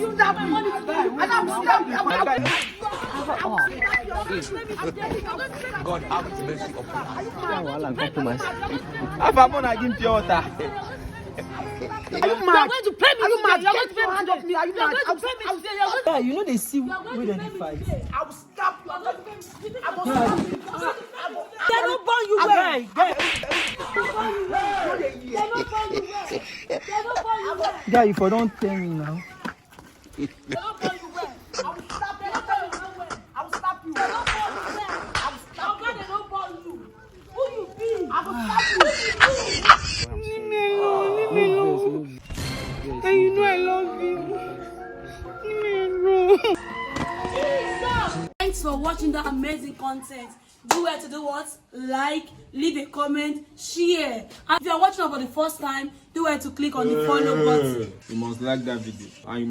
you that money and I will slap you. God have mercy upon us. Have a man against your water. Are you mad? You're going to pay me. Are you mad? You're going to pay me. Are you mad? Yeah, you know they see with them fight. I will stop you. I will stop you. They don't burn you well. Guy, if I don't tell me now. I will stop you. I will stop you. Who you be? I will stop you. Leave me alone. And you know I love you. Leave me alone. Thanks for watching that amazing content. Do well to do what? Like, leave a comment, share. And if you are watching for the first time, do well to click on the follow button. You must like that video. And you